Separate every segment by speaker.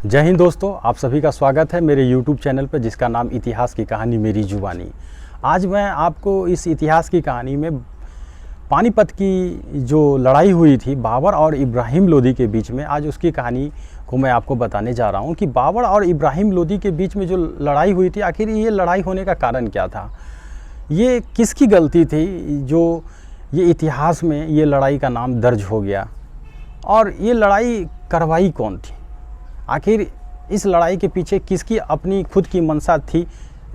Speaker 1: जय हिंद दोस्तों, आप सभी का स्वागत है मेरे YouTube चैनल पर जिसका नाम इतिहास की कहानी मेरी जुबानी। आज मैं आपको इस इतिहास की कहानी में पानीपत की जो लड़ाई हुई थी बाबर और इब्राहिम लोदी के बीच में, आज उसकी कहानी को मैं आपको बताने जा रहा हूं कि बाबर और इब्राहिम लोदी के बीच में जो लड़ाई हुई थी, आखिर ये लड़ाई होने का कारण क्या था, ये किसकी गलती थी जो ये इतिहास में ये लड़ाई का नाम दर्ज हो गया, और ये लड़ाई करवाई कौन थी, आखिर इस लड़ाई के पीछे किसकी अपनी खुद की मंशा थी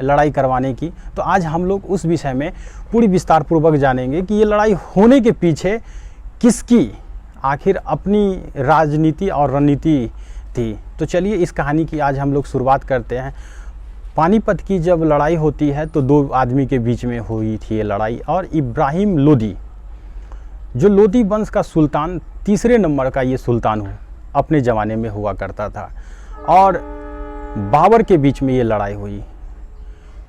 Speaker 1: लड़ाई करवाने की। तो आज हम लोग उस विषय में पूरी विस्तार पूर्वक जानेंगे कि ये लड़ाई होने के पीछे किसकी आखिर अपनी राजनीति और रणनीति थी। तो चलिए इस कहानी की आज हम लोग शुरुआत करते हैं। पानीपत की जब लड़ाई होती है तो दो आदमी के बीच में हुई थी ये लड़ाई, और इब्राहिम लोदी जो लोदी वंश का सुल्तान, तीसरे नंबर का ये सुल्तान अपने ज़माने में हुआ करता था, और बाबर के बीच में ये लड़ाई हुई।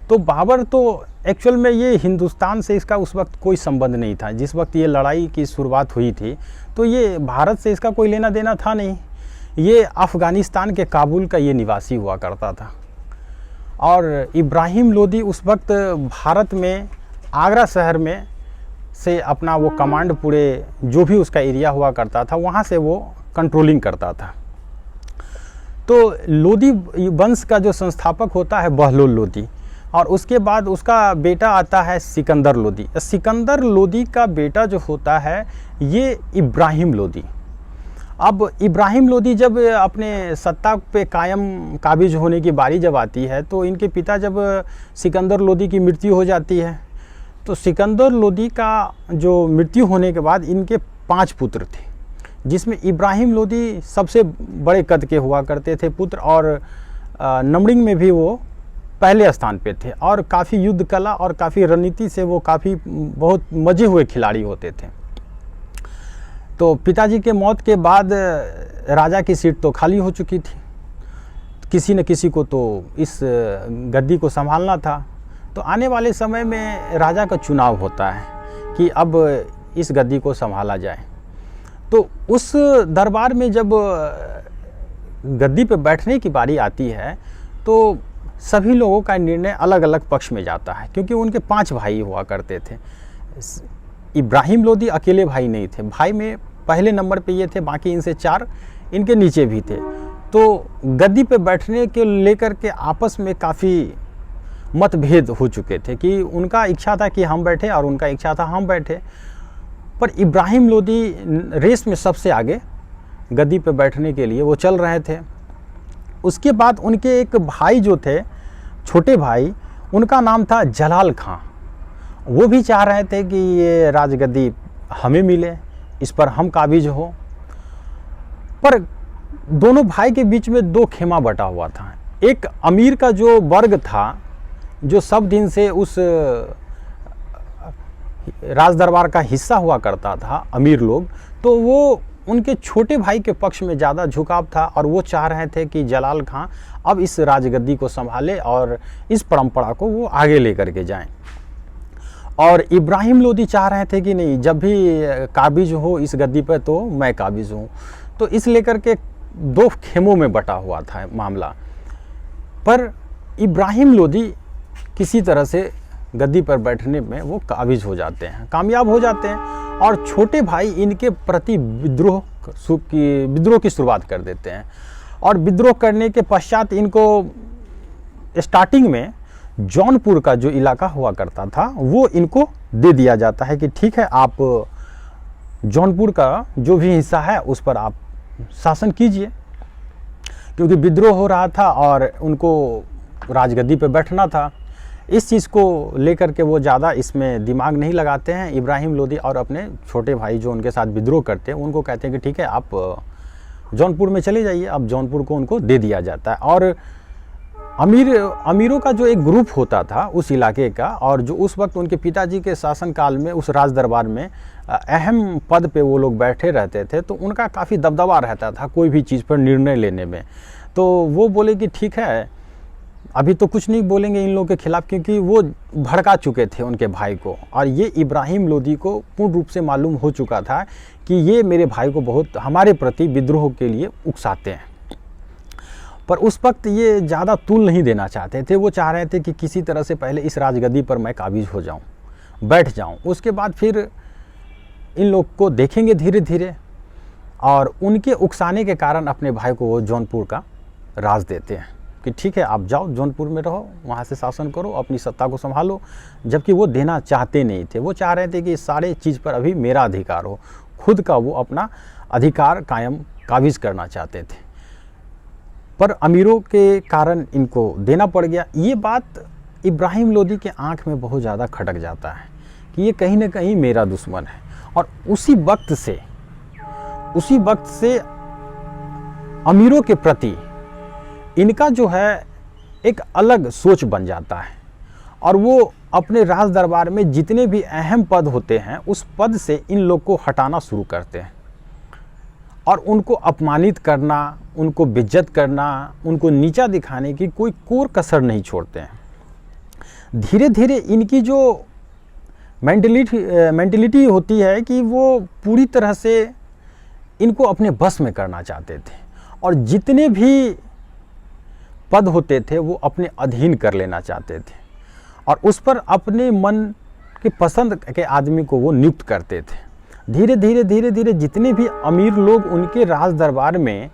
Speaker 1: तो बाबर तो एक्चुअल में ये हिंदुस्तान से इसका उस वक्त कोई संबंध नहीं था। जिस वक्त ये लड़ाई की शुरुआत हुई थी तो ये भारत से इसका कोई लेना देना था नहीं, ये अफ़गानिस्तान के काबुल का ये निवासी हुआ करता था। और इब्राहिम लोदी उस वक्त भारत में आगरा शहर में से अपना वो कमांड, पूरे जो भी उसका एरिया हुआ करता था वहाँ से वो कंट्रोलिंग करता था। तो लोदी वंश का जो संस्थापक होता है बहलोल लोदी, और उसके बाद उसका बेटा आता है सिकंदर लोदी। सिकंदर लोदी का बेटा जो होता है ये इब्राहिम लोदी। अब इब्राहिम लोदी जब अपने सत्ता पे काबिज होने की बारी जब आती है तो इनके पिता जब सिकंदर लोदी की मृत्यु हो जाती है, तो सिकंदर लोदी का जो मृत्यु होने के बाद इनके 5 पुत्र थे, जिसमें इब्राहिम लोदी सबसे बड़े कद के हुआ करते थे पुत्र, और नंबरिंग में भी वो पहले स्थान पे थे, और काफ़ी युद्ध कला और काफ़ी रणनीति से वो काफ़ी बहुत मजे हुए खिलाड़ी होते थे। तो पिताजी के मौत के बाद राजा की सीट तो खाली हो चुकी थी, किसी न किसी को तो इस गद्दी को संभालना था। तो आने वाले समय में राजा का चुनाव होता है कि अब इस गद्दी को संभाला जाए। तो उस दरबार में जब गद्दी पे बैठने की बारी आती है तो सभी लोगों का निर्णय अलग अलग पक्ष में जाता है, क्योंकि उनके 5 भाई हुआ करते थे। इब्राहिम लोदी अकेले भाई नहीं थे, भाई में पहले नंबर पे ये थे, बाकी इनसे 4 इनके नीचे भी थे। तो गद्दी पे बैठने के लेकर के आपस में काफ़ी मतभेद हो चुके थे कि उनका इच्छा था कि हम बैठे और उनका इच्छा था हम बैठे। पर इब्राहिम लोदी रेस में सबसे आगे गद्दी पे बैठने के लिए वो चल रहे थे। उसके बाद उनके एक भाई जो थे, छोटे भाई, उनका नाम था जलाल खां। वो भी चाह रहे थे कि ये राजगद्दी हमें मिले, इस पर हम काबिज हो। पर दोनों भाई के बीच में 2 खेमा बटा हुआ था। एक अमीर का जो वर्ग था, जो सब दिन से उस राज दरबार का हिस्सा हुआ करता था, अमीर लोग, तो वो उनके छोटे भाई के पक्ष में ज़्यादा झुकाव था, और वो चाह रहे थे कि जलाल खां अब इस राजगद्दी को संभाले और इस परंपरा को वो आगे लेकर के जाएं। और इब्राहिम लोदी चाह रहे थे कि नहीं, जब भी काबिज हो इस गद्दी पर तो मैं काबिज हूँ। तो इस लेकर के 2 खेमों में बटा हुआ था मामला। पर इब्राहिम लोदी किसी तरह से गद्दी पर बैठने में वो काबिज हो जाते हैं, कामयाब हो जाते हैं, और छोटे भाई इनके प्रति विद्रोह की शुरुआत कर देते हैं। और विद्रोह करने के पश्चात इनको स्टार्टिंग में जौनपुर का जो इलाका हुआ करता था वो इनको दे दिया जाता है कि ठीक है, आप जौनपुर का जो भी हिस्सा है उस पर आप शासन कीजिए, क्योंकि विद्रोह हो रहा था और उनको राजगद्दी पे बैठना था। इस चीज़ को लेकर के वो ज़्यादा इसमें दिमाग नहीं लगाते हैं इब्राहिम लोदी, और अपने छोटे भाई जो उनके साथ विद्रोह करते हैं उनको कहते हैं कि ठीक है, आप जौनपुर में चले जाइए। अब जौनपुर को उनको दे दिया जाता है। और अमीरों का जो एक ग्रुप होता था उस इलाके का, और जो उस वक्त उनके पिताजी के शासनकाल में उस राज दरबार में अहम पद पे वो लोग बैठे रहते थे, तो उनका काफ़ी दबदबा रहता था कोई भी चीज़ पर निर्णय लेने में। तो वो बोले कि ठीक है, अभी तो कुछ नहीं बोलेंगे इन लोगों के खिलाफ, क्योंकि वो भड़का चुके थे उनके भाई को, और ये इब्राहिम लोदी को पूर्ण रूप से मालूम हो चुका था कि ये मेरे भाई को बहुत हमारे प्रति विद्रोह के लिए उकसाते हैं। पर उस वक्त ये ज़्यादा तूल नहीं देना चाहते थे। वो चाह रहे थे कि किसी तरह से पहले इस राजगद्दी पर मैं काबिज हो जाऊं, बैठ जाऊं, उसके बाद फिर इन लोग को देखेंगे धीरे धीरे। और उनके उकसाने के कारण अपने भाई को वो जौनपुर का राज देते हैं कि ठीक है आप जाओ, जौनपुर में रहो, वहाँ से शासन करो, अपनी सत्ता को संभालो। जबकि वो देना चाहते नहीं थे। वो चाह रहे थे कि इस सारे चीज़ पर अभी मेरा अधिकार हो, खुद का वो अपना अधिकार काबिज करना चाहते थे। पर अमीरों के कारण इनको देना पड़ गया। ये बात इब्राहिम लोदी के आंख में बहुत ज़्यादा खटक जाता है कि ये कहीं ना कहीं मेरा दुश्मन है। और उसी वक्त से अमीरों के प्रति इनका जो है एक अलग सोच बन जाता है। और वो अपने राज दरबार में जितने भी अहम पद होते हैं उस पद से इन लोग को हटाना शुरू करते हैं और उनको अपमानित करना, उनको बेइज्जत करना, उनको नीचा दिखाने की कोई कोर कसर नहीं छोड़ते हैं। धीरे धीरे इनकी जो मेंटलिटी होती है कि वो पूरी तरह से इनको अपने बस में करना चाहते थे और जितने भी पद होते थे वो अपने अधीन कर लेना चाहते थे और उस पर अपने मन के पसंद के आदमी को वो नियुक्त करते थे। धीरे धीरे जितने भी अमीर लोग उनके राज दरबार में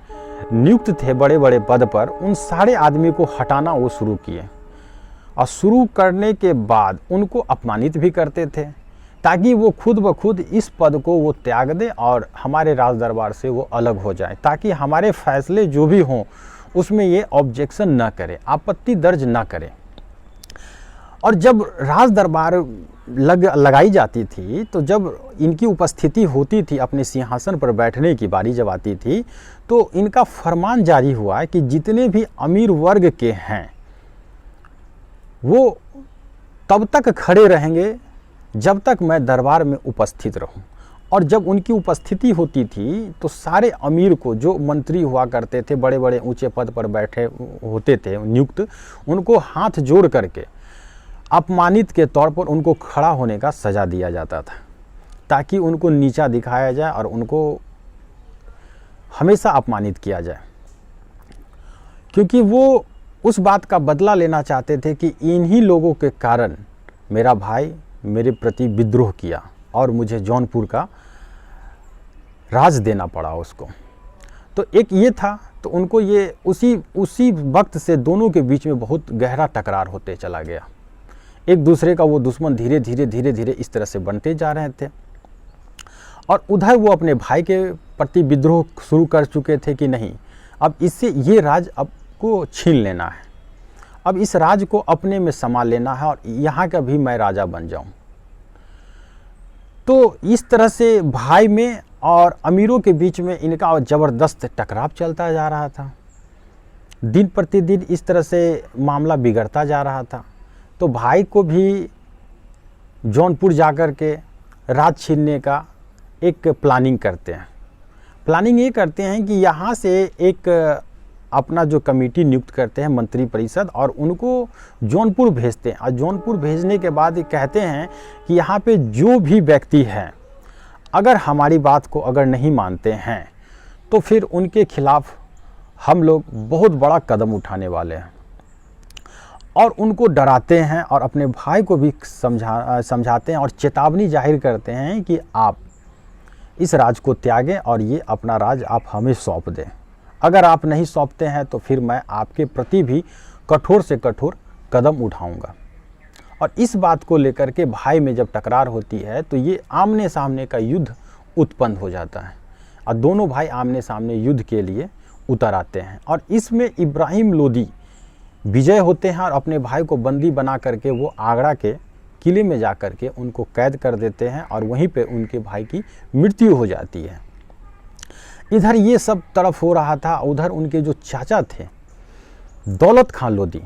Speaker 1: नियुक्त थे बड़े बड़े पद पर, उन सारे आदमी को हटाना वो शुरू किए और शुरू करने के बाद उनको अपमानित भी करते थे ताकि वो खुद ब खुद इस पद को वो त्याग दे और हमारे राज दरबार से वो अलग हो जाए, ताकि हमारे फैसले जो भी हों उसमें ये ऑब्जेक्शन ना करे, आपत्ति दर्ज ना करे। और जब राज दरबार लगाई जाती थी तो जब इनकी उपस्थिति होती थी, अपने सिंहासन पर बैठने की बारी जब आती थी, तो इनका फरमान जारी हुआ कि जितने भी अमीर वर्ग के हैं वो तब तक खड़े रहेंगे जब तक मैं दरबार में उपस्थित रहूं। और जब उनकी उपस्थिति होती थी तो सारे अमीर को, जो मंत्री हुआ करते थे, बड़े बड़े ऊंचे पद पर बैठे होते थे नियुक्त, उनको हाथ जोड़ करके अपमानित के तौर पर उनको खड़ा होने का सज़ा दिया जाता था ताकि उनको नीचा दिखाया जाए और उनको हमेशा अपमानित किया जाए, क्योंकि वो उस बात का बदला लेना चाहते थे कि इन्हीं लोगों के कारण मेरा भाई मेरे प्रति विद्रोह किया और मुझे जौनपुर का राज देना पड़ा उसको। तो एक ये था, तो उनको ये उसी वक्त से दोनों के बीच में बहुत गहरा टकरार होते चला गया। एक दूसरे का वो दुश्मन धीरे धीरे इस तरह से बनते जा रहे थे। और उधर वो अपने भाई के प्रति विद्रोह शुरू कर चुके थे कि नहीं, अब इससे ये राज अब को छीन लेना है, अब इस राज को अपने में समा लेना है और यहाँ का भी मैं राजा बन जाऊं। तो इस तरह से भाई में और अमीरों के बीच में इनका ज़बरदस्त टकराव चलता जा रहा था। दिन प्रतिदिन इस तरह से मामला बिगड़ता जा रहा था। तो भाई को भी जौनपुर जाकर के राज छीनने का एक प्लानिंग करते हैं। प्लानिंग ये करते हैं कि यहाँ से एक अपना जो कमेटी नियुक्त करते हैं मंत्री परिषद और उनको जौनपुर भेजते हैं। और जौनपुर भेजने के बाद ये कहते हैं कि यहाँ पे जो भी व्यक्ति हैं अगर हमारी बात को अगर नहीं मानते हैं तो फिर उनके खिलाफ हम लोग बहुत बड़ा कदम उठाने वाले हैं। और उनको डराते हैं और अपने भाई को भी समझाते हैं और चेतावनी जाहिर करते हैं कि आप इस राज को त्यागें और ये अपना राज आप हमें सौंप दें। अगर आप नहीं सौंपते हैं तो फिर मैं आपके प्रति भी कठोर से कठोर कदम उठाऊंगा। और इस बात को लेकर के भाई में जब टकरार होती है तो ये आमने सामने का युद्ध उत्पन्न हो जाता है और दोनों भाई आमने सामने युद्ध के लिए उतर आते हैं। और इसमें इब्राहिम लोदी विजय होते हैं और अपने भाई को बंदी बना करके वो आगरा के किले में जा कर के उनको कैद कर देते हैं और वहीं पे उनके भाई की मृत्यु हो जाती है। इधर ये सब तरफ हो रहा था, उधर उनके जो चाचा थे दौलत खान लोदी,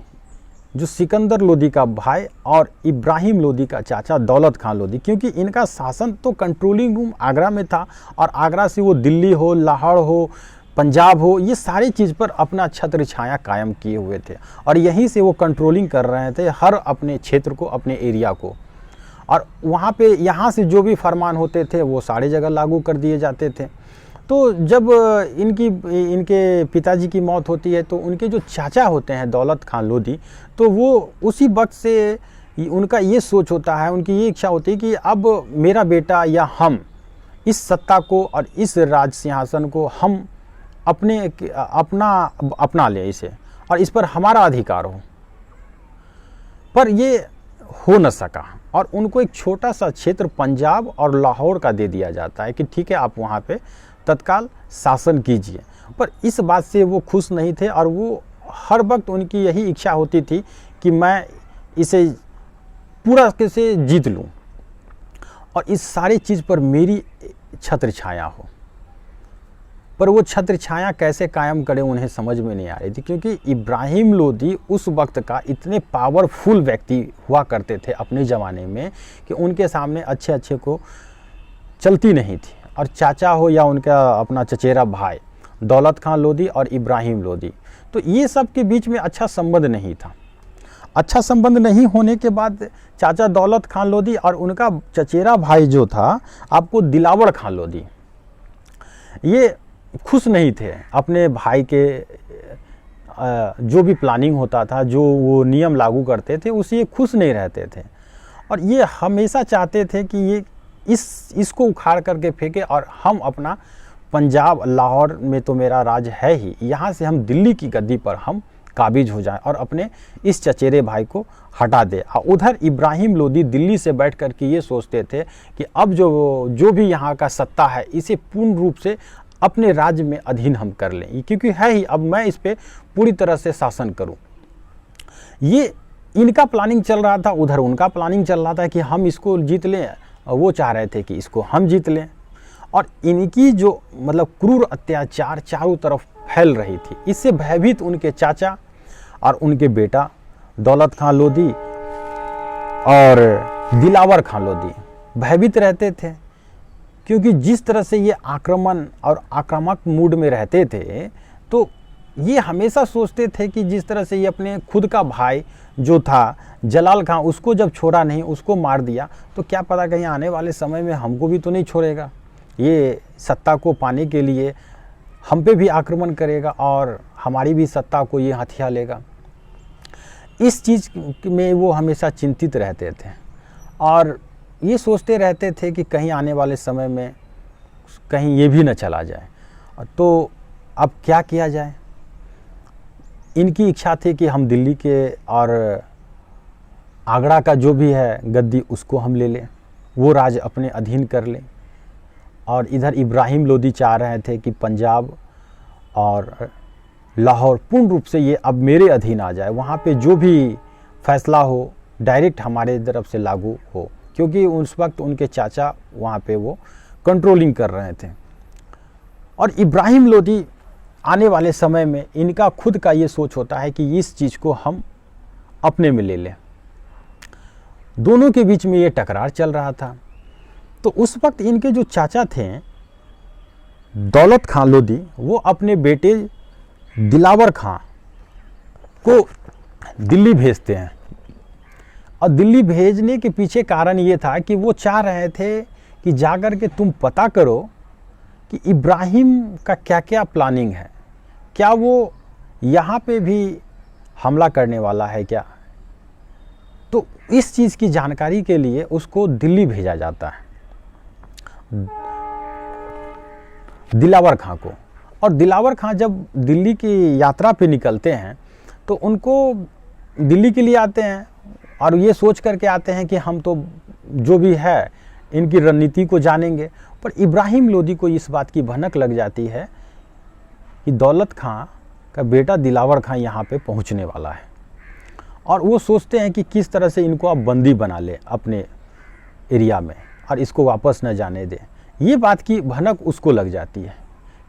Speaker 1: जो सिकंदर लोदी का भाई और इब्राहिम लोदी का चाचा दौलत खान लोदी, क्योंकि इनका शासन तो कंट्रोलिंग रूम आगरा में था और आगरा से वो दिल्ली हो, लाहौर हो, पंजाब हो, ये सारी चीज़ पर अपना छत्र छाया कायम किए हुए थे और यहीं से वो कंट्रोलिंग कर रहे थे हर अपने क्षेत्र को, अपने एरिया को। और वहाँ पे यहाँ से जो भी फरमान होते थे वो सारी जगह लागू कर दिए जाते थे। तो जब इनके पिताजी की मौत होती है तो उनके जो चाचा होते हैं दौलत खान लोधी, तो वो उसी वक्त से उनका ये सोच होता है, उनकी ये इच्छा होती है कि अब मेरा बेटा या हम इस सत्ता को और इस राज सिंहासन को हम अपना लें इसे, और इस पर हमारा अधिकार हो। पर ये हो न सका और उनको एक छोटा सा क्षेत्र पंजाब और लाहौर का दे दिया जाता है कि ठीक है आप वहाँ पे तत्काल शासन कीजिए। पर इस बात से वो खुश नहीं थे और वो हर वक्त उनकी यही इच्छा होती थी कि मैं इसे पूरा कैसे जीत लूँ और इस सारी चीज़ पर मेरी छत्र छाया हो। पर वो छत्र छाया कैसे कायम करे उन्हें समझ में नहीं आ रही थी, क्योंकि इब्राहिम लोधी उस वक्त का इतने पावरफुल व्यक्ति हुआ करते थे अपने ज़माने में कि उनके सामने अच्छे अच्छे को चलती नहीं थी। और चाचा हो या उनका अपना चचेरा भाई दौलत खान लोधी और इब्राहिम लोधी, तो ये सब के बीच में अच्छा संबंध नहीं था। अच्छा संबंध नहीं होने के बाद चाचा दौलत खान लोधी और उनका चचेरा भाई जो था आपको दिलावर खान लोधी, ये खुश नहीं थे अपने भाई के जो भी प्लानिंग होता था, जो वो नियम लागू करते थे उससे ये खुश नहीं रहते थे। और ये हमेशा चाहते थे कि ये इसको उखाड़ करके फेंके और हम अपना पंजाब लाहौर में तो मेरा राज है ही, यहाँ से हम दिल्ली की गद्दी पर हम काबिज हो जाएं और अपने इस चचेरे भाई को हटा दे। और उधर इब्राहिम लोधी दिल्ली से बैठ कर के ये सोचते थे कि अब जो भी यहाँ का सत्ता है इसे पूर्ण रूप से अपने राज्य में अधीन हम कर लें, क्योंकि है ही, अब मैं इस पे पूरी तरह से शासन करूं। ये इनका प्लानिंग चल रहा था, उधर उनका प्लानिंग चल रहा था कि हम इसको जीत लें, वो चाह रहे थे कि इसको हम जीत लें। और इनकी जो मतलब क्रूर अत्याचार चारों तरफ फैल रही थी, इससे भयभीत उनके चाचा और उनके बेटा दौलत खान लोधी और दिलावर खान लोधी भयभीत रहते थे, क्योंकि जिस तरह से ये आक्रमण और आक्रामक मूड में रहते थे तो ये हमेशा सोचते थे कि जिस तरह से ये अपने खुद का भाई जो था जलाल खां, उसको जब छोड़ा नहीं, उसको मार दिया, तो क्या पता कहीं आने वाले समय में हमको भी तो नहीं छोड़ेगा, ये सत्ता को पाने के लिए हम पे भी आक्रमण करेगा और हमारी भी सत्ता को ये हथिया लेगा। इस चीज़ में वो हमेशा चिंतित रहते थे और ये सोचते रहते थे कि कहीं आने वाले समय में कहीं ये भी न चला जाए। तो अब क्या किया जाए। इनकी इच्छा थी कि हम दिल्ली के और आगरा का जो भी है गद्दी उसको हम ले लें, वो राज अपने अधीन कर लें। और इधर इब्राहिम लोधी चाह रहे थे कि पंजाब और लाहौर पूर्ण रूप से ये अब मेरे अधीन आ जाए, वहाँ पे जो भी फैसला हो डायरेक्ट हमारे तरफ से लागू हो, क्योंकि उस वक्त उनके चाचा वहाँ पे वो कंट्रोलिंग कर रहे थे। और इब्राहिम लोधी आने वाले समय में इनका खुद का ये सोच होता है कि इस चीज़ को हम अपने में ले लें। दोनों के बीच में ये टकरार चल रहा था। तो उस वक्त इनके जो चाचा थे दौलत खान लोधी, वो अपने बेटे दिलावर खां को दिल्ली भेजते हैं। और दिल्ली भेजने के पीछे कारण ये था कि वो चाह रहे थे कि जाकर के तुम पता करो कि इब्राहिम का क्या क्या प्लानिंग है, क्या वो यहाँ पे भी हमला करने वाला है क्या। तो इस चीज़ की जानकारी के लिए उसको दिल्ली भेजा जाता है, दिलावर खां को। और दिलावर खां जब दिल्ली की यात्रा पे निकलते हैं तो उनको दिल्ली के लिए आते हैं और ये सोच करके आते हैं कि हम तो जो भी है इनकी रणनीति को जानेंगे। पर इब्राहिम लोधी को इस बात की भनक लग जाती है कि दौलत खां का बेटा दिलावर खां यहाँ पे पहुँचने वाला है, और वो सोचते हैं कि किस तरह से इनको अब बंदी बना ले अपने एरिया में और इसको वापस न जाने दे। ये बात की भनक उसको लग जाती है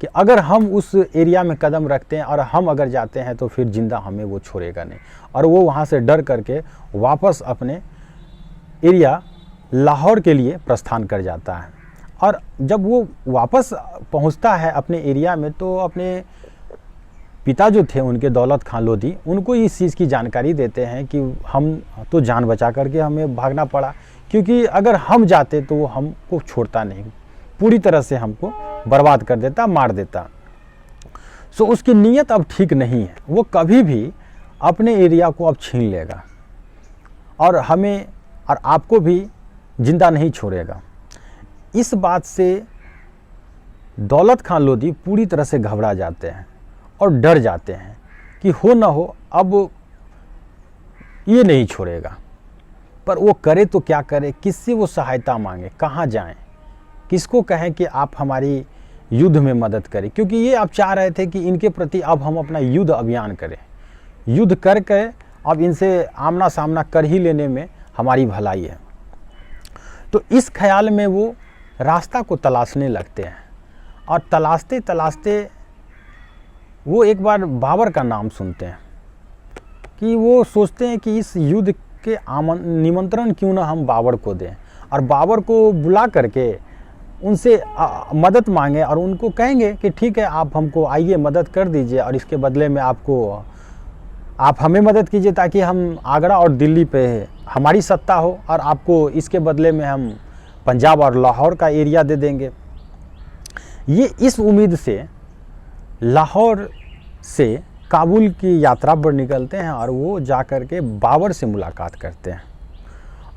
Speaker 1: कि अगर हम उस एरिया में कदम रखते हैं और हम अगर जाते हैं तो फिर जिंदा हमें वो छोड़ेगा नहीं। और वो वहाँ से डर करके वापस अपने एरिया लाहौर के लिए प्रस्थान कर जाता है। और जब वो वापस पहुँचता है अपने एरिया में तो अपने पिता जो थे उनके दौलत खान लोधी, उनको इस चीज़ की जानकारी देते हैं कि हम तो जान बचा करके हमें भागना पड़ा, क्योंकि अगर हम जाते तो वो हमको छोड़ता नहीं, पूरी तरह से हमको बर्बाद कर देता, मार देता। सो उसकी नीयत अब ठीक नहीं है, वो कभी भी अपने एरिया को अब छीन लेगा और हमें और आपको भी जिंदा नहीं छोड़ेगा। इस बात से दौलत खान लोधी पूरी तरह से घबरा जाते हैं और डर जाते हैं कि हो ना हो अब ये नहीं छोड़ेगा। पर वो करे तो क्या करे, किससे वो सहायता मांगे, कहाँ जाएं, किसको कहें कि आप हमारी युद्ध में मदद करें, क्योंकि ये आप चाह रहे थे कि इनके प्रति अब हम अपना युद्ध अभियान करें, युद्ध करके अब इनसे आमना सामना कर ही लेने में हमारी भलाई है। तो इस ख्याल में वो रास्ता को तलाशने लगते हैं और तलाशते तलाशते वो एक बार बाबर का नाम सुनते हैं कि वो सोचते हैं कि इस युद्ध के निमंत्रण क्यों ना हम बाबर को दें और बाबर को बुला करके उनसे मदद मांगे और उनको कहेंगे कि ठीक है, आप हमको आइए मदद कर दीजिए और इसके बदले में आप हमें मदद कीजिए ताकि हम आगरा और दिल्ली पे हमारी सत्ता हो और आपको इसके बदले में हम पंजाब और लाहौर का एरिया दे देंगे। ये इस उम्मीद से लाहौर से काबुल की यात्रा पर निकलते हैं और वो जा कर के बाबर से मुलाकात करते हैं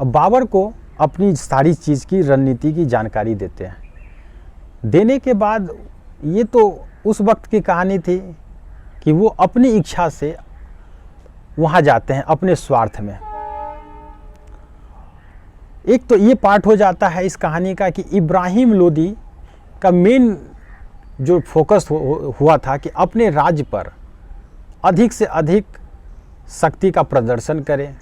Speaker 1: और बाबर को अपनी सारी चीज़ की रणनीति की जानकारी देते हैं। देने के बाद ये तो उस वक्त की कहानी थी कि वो अपनी इच्छा से वहाँ जाते हैं अपने स्वार्थ में। एक तो ये पार्ट हो जाता है इस कहानी का कि इब्राहिम लोदी का मेन जो फोकस हुआ था कि अपने राज्य पर अधिक से अधिक शक्ति का प्रदर्शन करें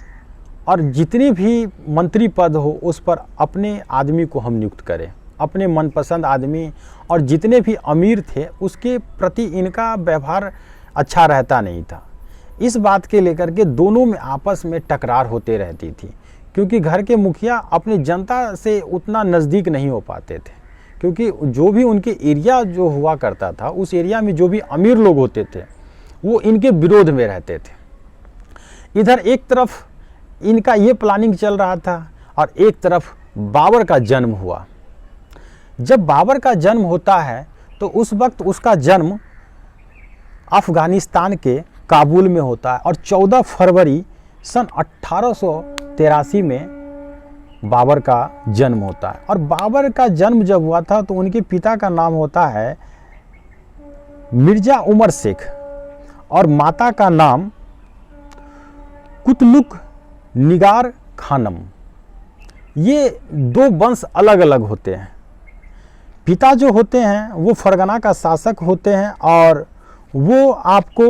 Speaker 1: और जितने भी मंत्री पद हो उस पर अपने आदमी को हम नियुक्त करें, अपने मनपसंद आदमी, और जितने भी अमीर थे उसके प्रति इनका व्यवहार अच्छा रहता नहीं था। इस बात के लेकर के दोनों में आपस में टकरार होते रहती थी, क्योंकि घर के मुखिया अपनी जनता से उतना नज़दीक नहीं हो पाते थे, क्योंकि जो भी उनके एरिया जो हुआ करता था उस एरिया में जो भी अमीर लोग होते थे वो इनके विरोध में रहते थे। इधर एक तरफ इनका ये प्लानिंग चल रहा था और एक तरफ बाबर का जन्म हुआ। जब बाबर का जन्म होता है तो उस वक्त उसका जन्म अफ़गानिस्तान के काबुल में होता है और 14 फरवरी सन 1883 में बाबर का जन्म होता है। और बाबर का जन्म जब हुआ था तो उनके पिता का नाम होता है मिर्ज़ा उमर शेख और माता का नाम कुतलुक निगार खानम। ये दो वंश अलग अलग होते हैं। पिता जो होते हैं वो फरगना का शासक होते हैं और वो आपको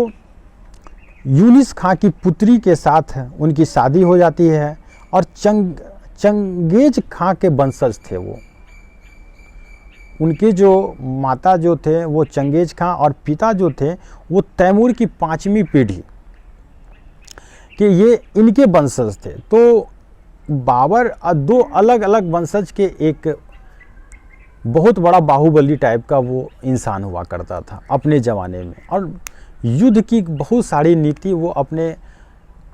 Speaker 1: यूनिस खां की पुत्री के साथ उनकी शादी हो जाती है और चंगेज खां के वंशज थे वो। उनके जो माता जो थे वो चंगेज खां और पिता जो थे वो तैमूर की 5वीं पीढ़ी कि ये इनके वंशज थे। तो बाबर दो अलग अलग वंशज के एक बहुत बड़ा बाहुबली टाइप का वो इंसान हुआ करता था अपने ज़माने में, और युद्ध की बहुत सारी नीति वो अपने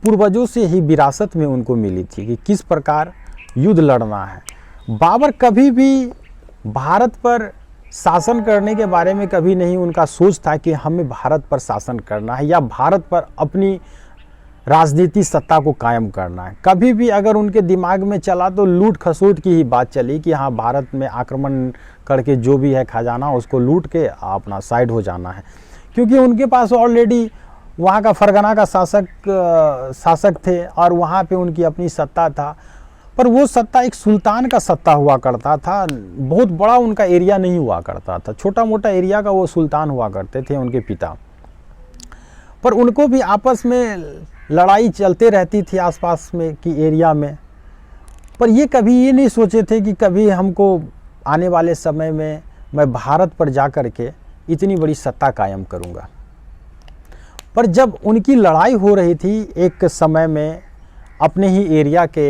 Speaker 1: पूर्वजों से ही विरासत में उनको मिली थी कि किस प्रकार युद्ध लड़ना है। बाबर कभी भी भारत पर शासन करने के बारे में कभी नहीं उनका सोच था कि हमें भारत पर शासन करना है या भारत पर अपनी राजनीति सत्ता को कायम करना है। कभी भी अगर उनके दिमाग में चला तो लूट खसोट की ही बात चली कि हाँ, भारत में आक्रमण करके जो भी है खजाना उसको लूट के अपना साइड हो जाना है, क्योंकि उनके पास ऑलरेडी वहाँ का फरगना का शासक थे और वहाँ पे उनकी अपनी सत्ता था। पर वो सत्ता एक सुल्तान का सत्ता हुआ करता था, बहुत बड़ा उनका एरिया नहीं हुआ करता था, छोटा मोटा एरिया का वो सुल्तान हुआ करते थे उनके पिता। पर उनको भी आपस में लड़ाई चलते रहती थी आसपास में की एरिया में। पर ये कभी ये नहीं सोचे थे कि कभी हमको आने वाले समय में मैं भारत पर जा कर के इतनी बड़ी सत्ता कायम करूँगा। पर जब उनकी लड़ाई हो रही थी एक समय में अपने ही एरिया के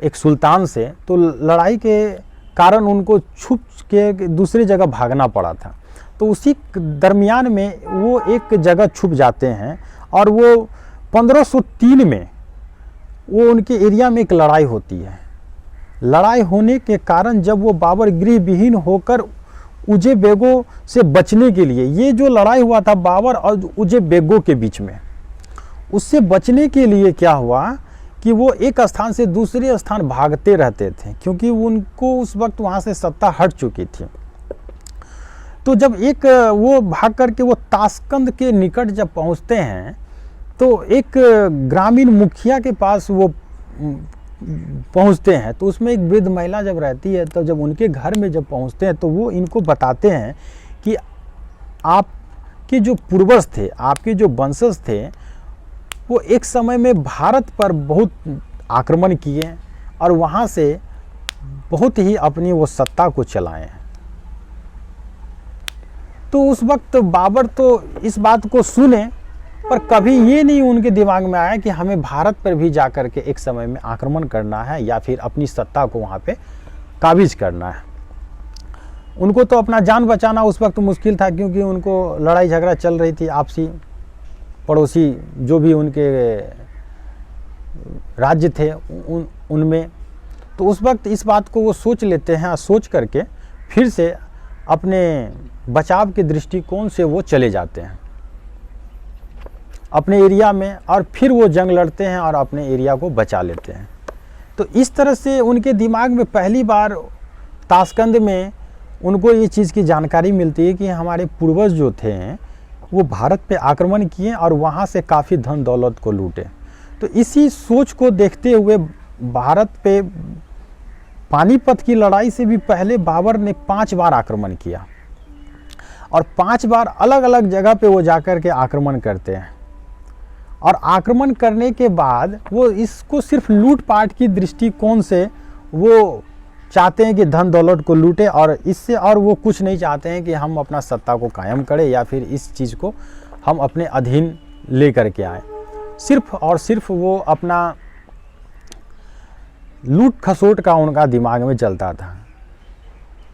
Speaker 1: एक सुल्तान से, तो लड़ाई के कारण उनको छुप के दूसरी जगह भागना पड़ा था। तो उसी दरमियान में वो एक जगह छुप जाते हैं और वो 1503 में वो उनके एरिया में एक लड़ाई होती है। लड़ाई होने के कारण जब वो बाबर गृह विहीन होकर उज़बेकों से बचने के लिए, ये जो लड़ाई हुआ था बाबर और उज़बेकों के बीच में, उससे बचने के लिए क्या हुआ कि वो एक स्थान से दूसरे स्थान भागते रहते थे, क्योंकि उनको उस वक्त वहाँ से सत्ता हट चुकी थी। तो जब एक वो भाग करके वो ताशकंद के निकट जब पहुँचते हैं तो एक ग्रामीण मुखिया के पास वो पहुंचते हैं। तो उसमें एक वृद्ध महिला जब रहती है, तो जब उनके घर में जब पहुंचते हैं तो वो इनको बताते हैं कि आपके जो पूर्वज थे, आपके जो वंशज थे, वो एक समय में भारत पर बहुत आक्रमण किए और वहाँ से बहुत ही अपनी वो सत्ता को चलाए हैं। तो उस वक्त बाबर तो इस बात को सुने, पर कभी ये नहीं उनके दिमाग में आया कि हमें भारत पर भी जाकर के एक समय में आक्रमण करना है या फिर अपनी सत्ता को वहाँ पे काबिज करना है। उनको तो अपना जान बचाना उस वक्त मुश्किल था, क्योंकि उनको लड़ाई झगड़ा चल रही थी आपसी, पड़ोसी जो भी उनके राज्य थे उनमें। तो उस वक्त इस बात को वो सोच लेते हैं और सोच करके फिर से अपने बचाव के दृष्टिकोण से वो चले जाते हैं अपने एरिया में, और फिर वो जंग लड़ते हैं और अपने एरिया को बचा लेते हैं। तो इस तरह से उनके दिमाग में पहली बार ताशकंद में उनको ये चीज़ की जानकारी मिलती है कि हमारे पूर्वज जो थे वो भारत पे आक्रमण किए और वहाँ से काफ़ी धन दौलत को लूटे। तो इसी सोच को देखते हुए भारत पे पानीपत की लड़ाई से भी पहले बाबर ने 5 बार आक्रमण किया, और 5 बार अलग अलग जगह पे वो जाकर के आक्रमण करते हैं। और आक्रमण करने के बाद वो इसको सिर्फ लूटपाट की दृष्टिकोण से वो चाहते हैं कि धन दौलत को लूटे, और इससे और वो कुछ नहीं चाहते हैं कि हम अपना सत्ता को कायम करें या फिर इस चीज़ को हम अपने अधीन ले करके आए। सिर्फ और सिर्फ वो अपना लूट खसोट का उनका दिमाग में चलता था,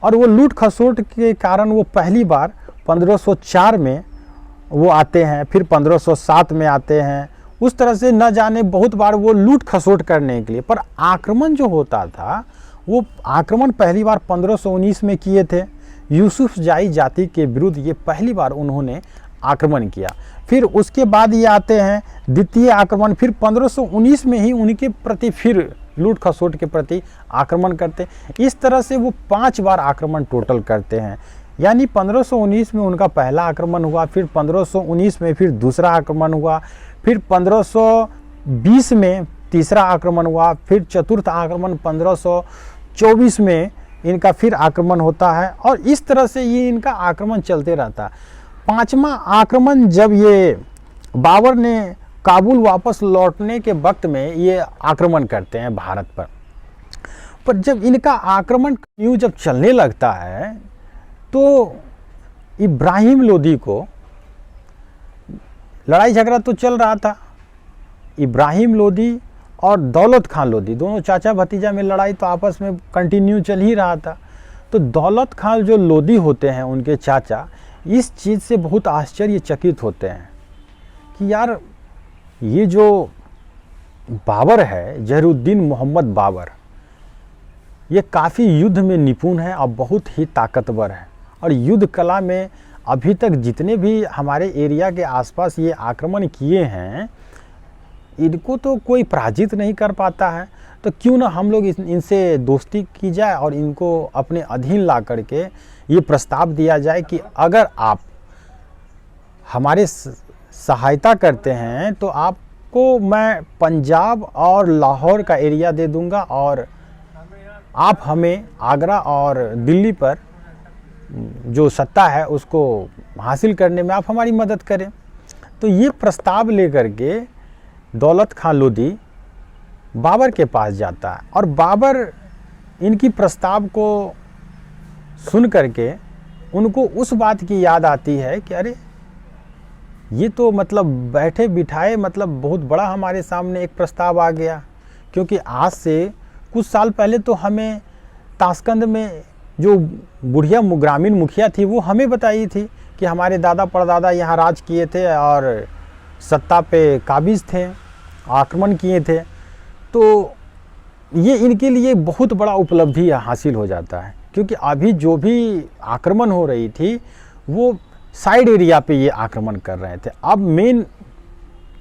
Speaker 1: और वो लूट खसोट के कारण वो पहली बार 1504 में वो आते हैं, फिर 1507 में आते हैं। उस तरह से न जाने बहुत बार वो लूट खसोट करने के लिए, पर आक्रमण जो होता था वो आक्रमण पहली बार 1519 में किए थे। यूसुफ जाई जाति के विरुद्ध ये पहली बार उन्होंने आक्रमण किया। फिर उसके बाद ये आते हैं द्वितीय आक्रमण, फिर 1519 में ही उनके प्रति फिर लूट खसोट के प्रति आक्रमण करते। इस तरह से वो 5 बार आक्रमण टोटल करते हैं। यानी 1519 में उनका पहला आक्रमण हुआ, फिर 1519 में फिर दूसरा आक्रमण हुआ, फिर 1520 में तीसरा आक्रमण हुआ, फिर चतुर्थ आक्रमण 1524 में इनका फिर आक्रमण होता है, और इस तरह से ये इनका आक्रमण चलते रहता है। 5वां आक्रमण जब ये बाबर ने काबुल वापस लौटने के वक्त में ये आक्रमण करते हैं भारत पर जब इनका आक्रमण जब चलने लगता है तो इब्राहिम लोदी को लड़ाई झगड़ा तो चल रहा था। इब्राहिम लोदी और दौलत खान लोदी दोनों चाचा भतीजा में लड़ाई तो आपस में कंटिन्यू चल ही रहा था। तो दौलत खान जो लोदी होते हैं उनके चाचा, इस चीज़ से बहुत आश्चर्यचकित होते हैं कि यार ये जो बाबर है, जहरुद्दीन मोहम्मद बाबर, ये काफ़ी युद्ध में निपुण है और बहुत ही ताकतवर है, और युद्ध कला में अभी तक जितने भी हमारे एरिया के आसपास ये आक्रमण किए हैं इनको तो कोई पराजित नहीं कर पाता है। तो क्यों ना हम लोग इनसे दोस्ती की जाए और इनको अपने अधीन ला करके ये प्रस्ताव दिया जाए कि अगर आप हमारे सहायता करते हैं तो आपको मैं पंजाब और लाहौर का एरिया दे दूंगा, और आप हमें आगरा और दिल्ली पर जो सत्ता है उसको हासिल करने में आप हमारी मदद करें। तो ये प्रस्ताव लेकर के दौलत खान लोदी बाबर के पास जाता है, और बाबर इनकी प्रस्ताव को सुन करके उनको उस बात की याद आती है कि अरे ये तो मतलब बैठे बिठाए मतलब बहुत बड़ा हमारे सामने एक प्रस्ताव आ गया। क्योंकि आज से कुछ साल पहले तो हमें ताशकंद में जो बुढ़िया ग्रामीण मुखिया थी वो हमें बताई थी कि हमारे दादा परदादा यहाँ राज किए थे और सत्ता पे काबिज थे, आक्रमण किए थे। तो ये इनके लिए बहुत बड़ा उपलब्धि हासिल हो जाता है क्योंकि अभी जो भी आक्रमण हो रही थी वो साइड एरिया पे ये आक्रमण कर रहे थे। अब मेन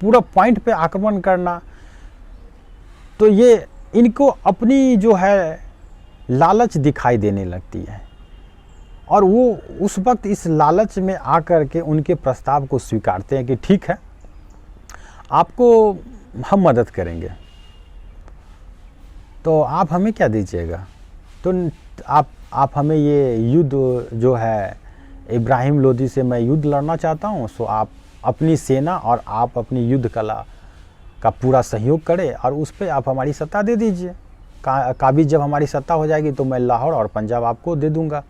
Speaker 1: पूरा पॉइंट पे आक्रमण करना, तो ये इनको अपनी जो है लालच दिखाई देने लगती है, और वो उस वक्त इस लालच में आकर के उनके प्रस्ताव को स्वीकारते हैं कि ठीक है, आपको हम मदद करेंगे, तो आप हमें क्या दीजिएगा? तो आप हमें ये युद्ध जो है इब्राहिम लोदी से मैं युद्ध लड़ना चाहता हूँ, सो आप अपनी सेना और आप अपनी युद्ध कला का पूरा सहयोग करें और उस पर आप हमारी सत्ता दे दीजिए। काबिज जब हमारी सत्ता हो जाएगी तो मैं लाहौर और पंजाब आपको दे दूंगा।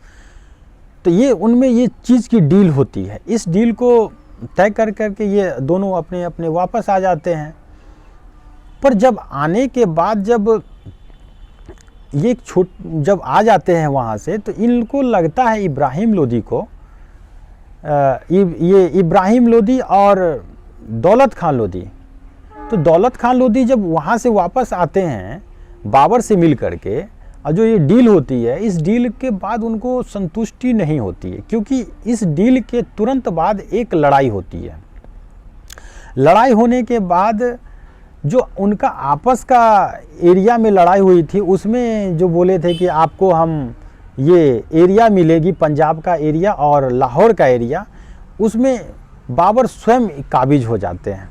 Speaker 1: तो ये उनमें ये चीज़ की डील होती है। इस डील को तय कर करके ये दोनों अपने अपने वापस आ जाते हैं। पर जब आने के बाद जब ये जब आ जाते हैं वहाँ से, तो इनको लगता है इब्राहिम लोदी को, ये इब्राहिम लोदी और दौलत खान लोदी, तो दौलत खान लोदी जब वहाँ से वापस आते हैं बाबर से मिल करके, और जो ये डील होती है, इस डील के बाद उनको संतुष्टि नहीं होती है, क्योंकि इस डील के तुरंत बाद एक लड़ाई होती है। लड़ाई होने के बाद जो उनका आपस का एरिया में लड़ाई हुई थी, उसमें जो बोले थे कि आपको हम ये एरिया मिलेगी, पंजाब का एरिया और लाहौर का एरिया, उसमें बाबर स्वयं काबिज हो जाते हैं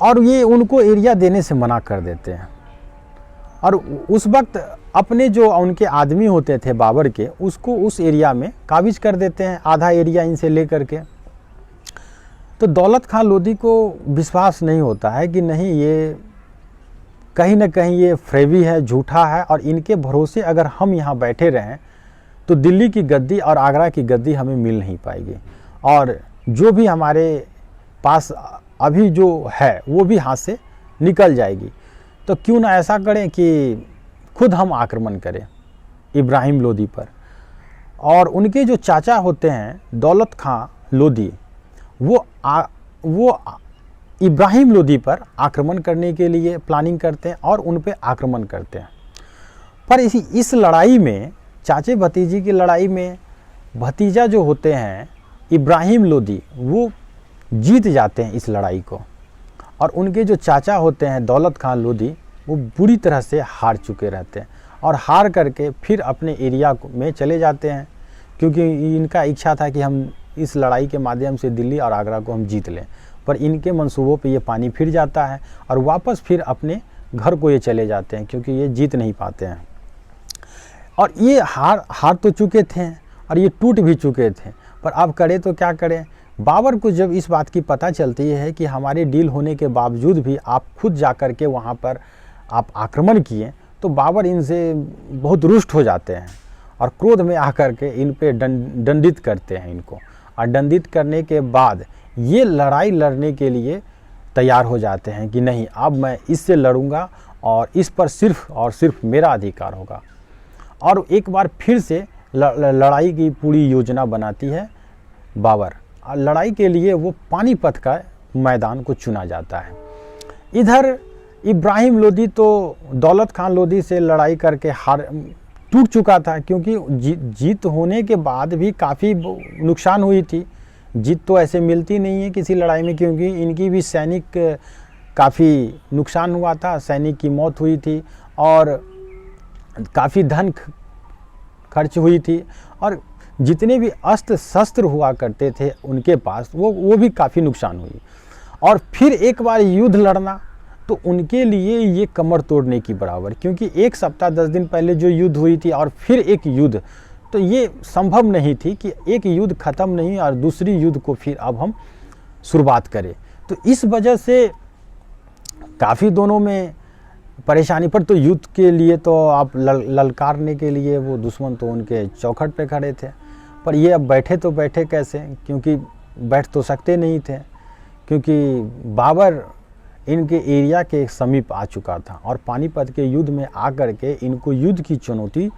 Speaker 1: और ये उनको एरिया देने से मना कर देते हैं। और उस वक्त अपने जो उनके आदमी होते थे बाबर के, उसको उस एरिया में काबिज कर देते हैं, आधा एरिया इनसे ले करके। तो दौलत खान लोदी को विश्वास नहीं होता है कि नहीं, ये कहीं ना कहीं ये फ्रेबी है, झूठा है, और इनके भरोसे अगर हम यहाँ बैठे रहें तो दिल्ली की गद्दी और आगरा की गद्दी हमें मिल नहीं पाएगी, और जो भी हमारे पास अभी जो है वो भी हाथ से निकल जाएगी। तो क्यों ना ऐसा करें कि खुद हम आक्रमण करें इब्राहिम लोदी पर। और उनके जो चाचा होते हैं दौलत खान लोदी, वो इब्राहिम लोदी पर आक्रमण करने के लिए प्लानिंग करते हैं और उन पे आक्रमण करते हैं। पर इस लड़ाई में, चाचे भतीजी की लड़ाई में, भतीजा जो होते हैं इब्राहिम लोदी, वो जीत जाते हैं इस लड़ाई को, और उनके जो चाचा होते हैं दौलत खान लोदी, वो बुरी तरह से हार चुके रहते हैं और हार करके फिर अपने एरिया में चले जाते हैं, क्योंकि इनका इच्छा था कि हम इस लड़ाई के माध्यम से दिल्ली और आगरा को हम जीत लें। पर इनके मंसूबों पे ये पानी फिर जाता है और वापस फिर अपने घर को ये चले जाते हैं, क्योंकि ये जीत नहीं पाते हैं। और ये हार तो चुके थे और ये टूट भी चुके थे, पर अब करें तो क्या करें। बाबर को जब इस बात की पता चलती है कि हमारे डील होने के बावजूद भी आप खुद जा कर के वहाँ पर आप आक्रमण किए, तो बाबर इनसे बहुत रुष्ट हो जाते हैं और क्रोध में आकर के इन पे दंडित करते हैं इनको। और दंडित करने के बाद ये लड़ाई लड़ने के लिए तैयार हो जाते हैं कि नहीं, अब मैं इससे लड़ूंगा और इस पर सिर्फ और सिर्फ मेरा अधिकार होगा। और एक बार फिर से लड़ाई की पूरी योजना बनाती है बाबर। लड़ाई के लिए वो पानीपत का मैदान को चुना जाता है। इधर इब्राहिम लोदी तो दौलत खान लोदी से लड़ाई करके टूट चुका था, क्योंकि जीत होने के बाद भी काफ़ी नुकसान हुई थी। जीत तो ऐसे मिलती नहीं है किसी लड़ाई में, क्योंकि इनकी भी सैनिक काफ़ी नुकसान हुआ था, सैनिक की मौत हुई थी और काफ़ी धन खर्च हुई थी, और जितने भी अस्त्र शस्त्र हुआ करते थे उनके पास वो भी काफ़ी नुकसान हुई। और फिर एक बार युद्ध लड़ना तो उनके लिए ये कमर तोड़ने की बराबर, क्योंकि एक सप्ताह 10 दिन पहले जो युद्ध हुई थी और फिर एक युद्ध, तो ये संभव नहीं थी कि एक युद्ध ख़त्म नहीं और दूसरी युद्ध को फिर अब हम शुरुआत करें। तो इस वजह से काफ़ी दोनों में परेशानी। पर तो युद्ध के लिए तो आप ललकारने के लिए वो दुश्मन तो उनके चौखट पे खड़े थे, पर ये अब बैठे तो बैठे कैसे, क्योंकि बैठ तो सकते नहीं थे, क्योंकि बाबर इनके एरिया के समीप आ चुका था और पानीपत के युद्ध में आकर के इनको युद्ध की चुनौती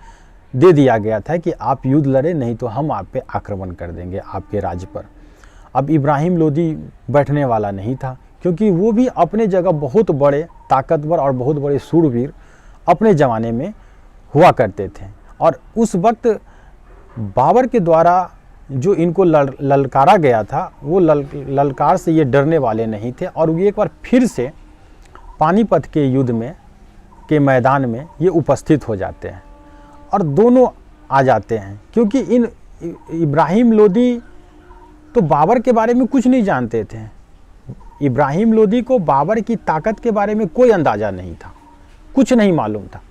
Speaker 1: दे दिया गया था कि आप युद्ध लड़े, नहीं तो हम आप पे आक्रमण कर देंगे आपके राज्य पर। अब इब्राहिम लोदी बैठने वाला नहीं था, क्योंकि वो भी अपने जगह बहुत बड़े ताकतवर और बहुत बड़े शूरवीर अपने ज़माने में हुआ करते थे, और उस वक्त बाबर के द्वारा जो इनको ललकारा गया था, वो ललकार से ये डरने वाले नहीं थे और ये एक बार फिर से पानीपत के युद्ध में के मैदान में ये उपस्थित हो जाते हैं और दोनों आ जाते हैं। क्योंकि इब्राहिम लोदी तो बाबर के बारे में कुछ नहीं जानते थे। इब्राहिम लोदी को बाबर की ताकत के बारे में कोई अंदाज़ा नहीं था, कुछ नहीं मालूम था।